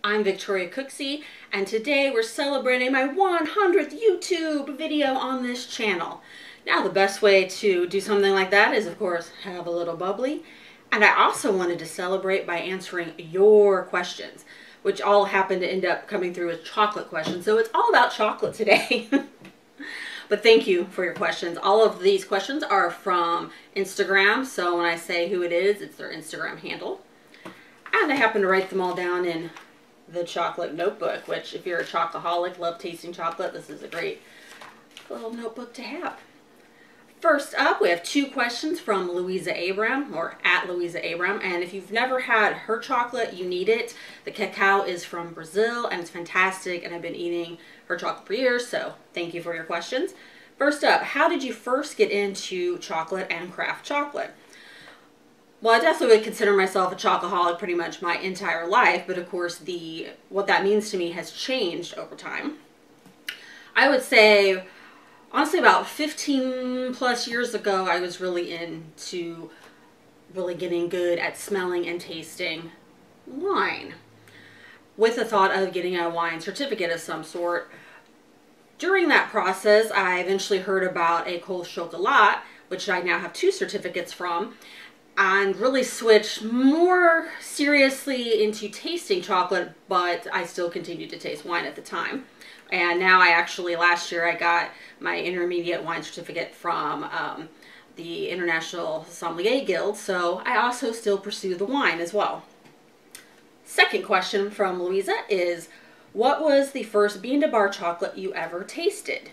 I'm Victoria Cooksey, and today we're celebrating my 100th YouTube video on this channel. Now, the best way to do something like that is, of course, have a little bubbly. And I also wanted to celebrate by answering your questions, which all happen to end up coming through as chocolate questions. So it's all about chocolate today. But thank you for your questions. All of these questions are from Instagram. So when I say who it is, it's their Instagram handle. And I happen to write them all down in the chocolate notebook, which if you're a chocoholic, love tasting chocolate, this is a great little notebook to have. First up, we have two questions from Luisa Abram, or at Luisa Abram. And if you've never had her chocolate, you need it. The cacao is from Brazil and it's fantastic, and I've been eating her chocolate for years, so thank you for your questions. First up, how did you first get into chocolate and craft chocolate? Well, I definitely would consider myself a chocoholic pretty much my entire life, but of course what that means to me has changed over time. I would say, honestly, about 15 plus years ago, I was really into getting good at smelling and tasting wine, with the thought of getting a wine certificate of some sort. During that process, I eventually heard about École Chocolat, which I now have 2 certificates from, and really switched more seriously into tasting chocolate, but I still continued to taste wine at the time. And now last year I got my intermediate wine certificate from the International Sommelier Guild, so I also still pursue the wine as well. Second question from Louisa is, what was the first beantobar chocolate you ever tasted?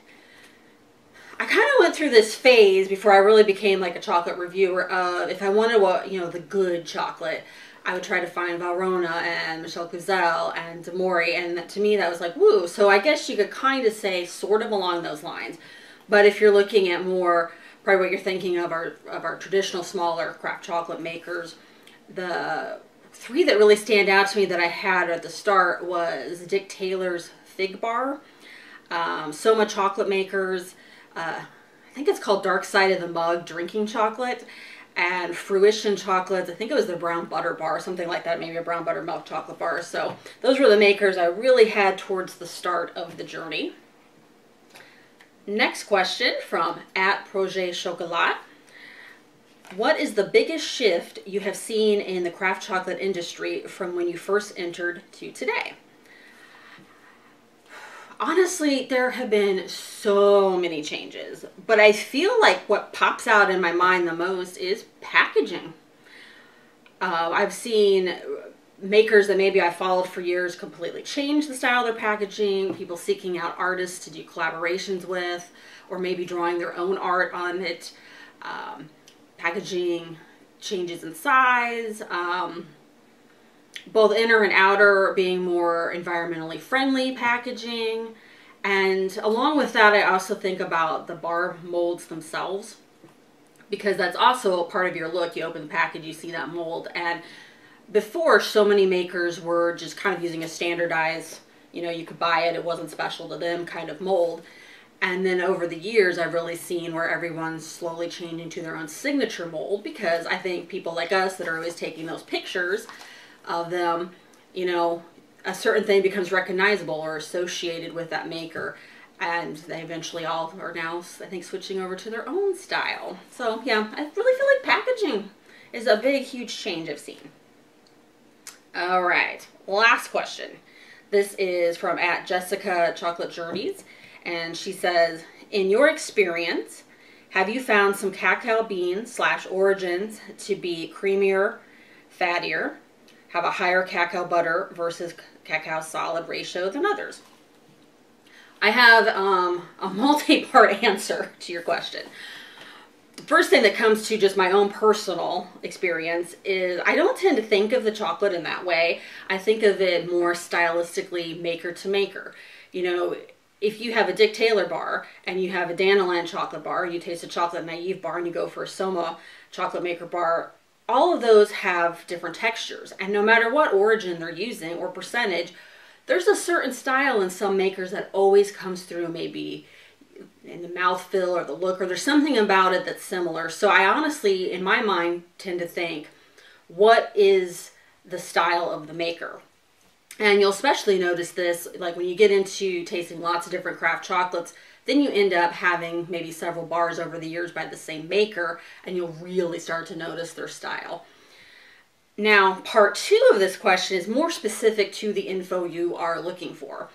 I kind of went through this phase before I really became like a chocolate reviewer of, if I wanted the good chocolate, I would try to find Valrhona and Michel Cluzel and D'Amore, and to me that was like, woo. So I guess you could kind of say sort of along those lines. But if you're looking at more, probably what you're thinking of our traditional smaller craft chocolate makers, the 3 that really stand out to me that I had at the start was Dick Taylor's Fig Bar, Soma Chocolate Makers, I think it's called Dark Side of the Mug drinking chocolate, and Fruition Chocolates. I think it was the brown butter bar, something like that, maybe a brown butter milk chocolate bar. So those were the makers I really had towards the start of the journey. Next question from at Projet Chocolat. What is the biggest shift you have seen in the craft chocolate industry from when you first entered to today? Honestly, there have been so many changes, but I feel like what pops out in my mind the most is packaging. I've seen makers that maybe I followed for years completely change the style of their packaging, people seeking out artists to do collaborations with, or maybe drawing their own art on it. Packaging changes in size, both inner and outer being more environmentally friendly packaging. And along with that, I also think about the bar molds themselves, because that's also a part of your look. You open the package, you see that mold. And before, so many makers were just kind of using a standardized, you could buy it, it wasn't special to them kind of mold. And then over the years, I've really seen where everyone's slowly changing to their own signature mold, because I think people like us that are always taking those pictures of them, a certain thing becomes recognizable or associated with that maker, and they eventually all are now, I think, switching over to their own style. So yeah, I really feel like packaging is a big, huge change I've seen. All right, last question. This is from at Jessica Chocolate Journeys, and she says, in your experience, have you found some cacao beans / origins to be creamier, fattier, have a higher cacao butter versus cacao solid ratio than others? I have a multi-part answer to your question. The first thing that comes to just my own personal experience is I don't tend to think of the chocolate in that way. I think of it more stylistically maker to maker. If you have a Dick Taylor bar and you have a Dandelion chocolate bar, you taste a Chocolate Naive bar, and you go for a Soma chocolate maker bar, all of those have different textures, and no matter what origin they're using or percentage, there's a certain style in some makers that always comes through, maybe in the mouthfeel or the look, or there's something about it that's similar. So I honestly, in my mind, tend to think, what is the style of the maker? And you'll especially notice this, like when you get into tasting lots of different craft chocolates, then you end up having maybe several bars over the years by the same maker, and you'll really start to notice their style. Now, part 2 of this question is more specific to the info you are looking for.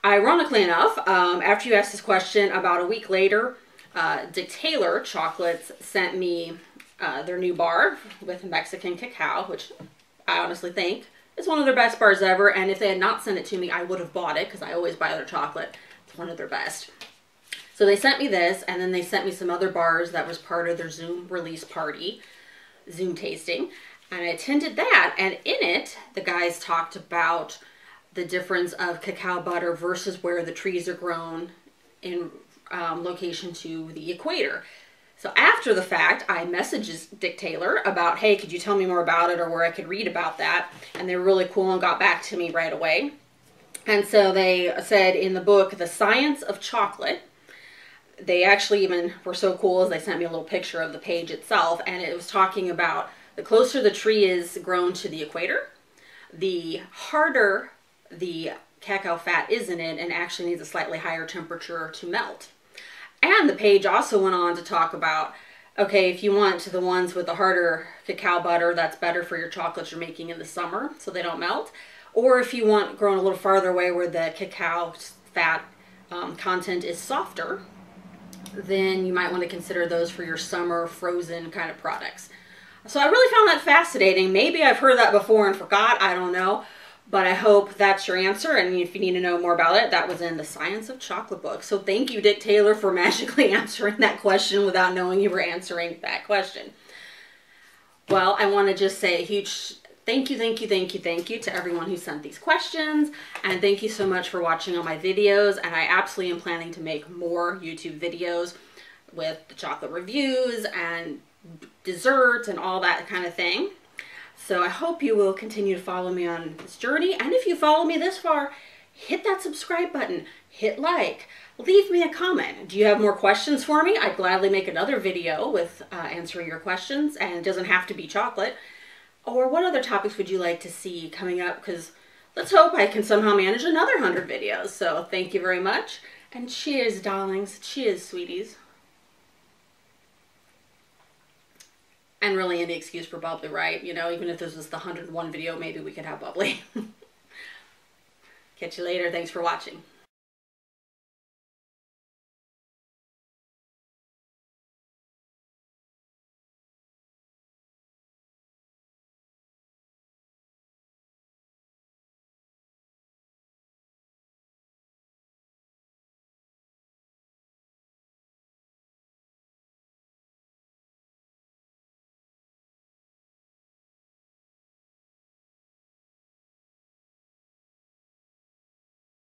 Ironically enough, after you asked this question, about a week later, Dick Taylor Chocolates sent me their new bar with Mexican cacao, which I honestly think is one of their best bars ever. And if they had not sent it to me, I would have bought it because I always buy their chocolate. It's one of their best. So they sent me this, and then they sent me some other bars that was part of their Zoom release party, Zoom tasting. And I attended that, and in it, the guys talked about the difference of cacao butter versus where the trees are grown in location to the equator. So after the fact, I messaged Dick Taylor about, hey, could you tell me more about it or where I could read about that? And they were really cool and got back to me right away. And so they said in the book, The Science of Chocolate, they actually even were so cool as they sent me a little picture of the page itself, and it was talking about the closer the tree is grown to the equator, the harder the cacao fat is in it and actually needs a slightly higher temperature to melt. And the page also went on to talk about, okay, if you want the ones with the harder cacao butter, that's better for your chocolates you're making in the summer so they don't melt. Or if you want grown a little farther away where the cacao fat content is softer, then you might want to consider those for your summer frozen kind of products. So I really found that fascinating. Maybe I've heard that before and forgot, I don't know. But I hope that's your answer, and if you need to know more about it, that was in the Science of Chocolate book. So thank you, Dick Taylor, for magically answering that question without knowing you were answering that question. Well, I want to just say a huge thank you to everyone who sent these questions, and thank you so much for watching all my videos, and I absolutely am planning to make more YouTube videos with the chocolate reviews and desserts and all that kind of thing. So I hope you will continue to follow me on this journey. And if you follow me this far, hit that subscribe button, hit like, leave me a comment. Do you have more questions for me? I'd gladly make another video with answering your questions, and it doesn't have to be chocolate. Or what other topics would you like to see coming up? Because let's hope I can somehow manage another 100 videos. So thank you very much. And cheers, darlings. Cheers, sweeties. And really any excuse for bubbly, right? You know, even if this was the 101 video, maybe we could have bubbly. Catch you later. Thanks for watching.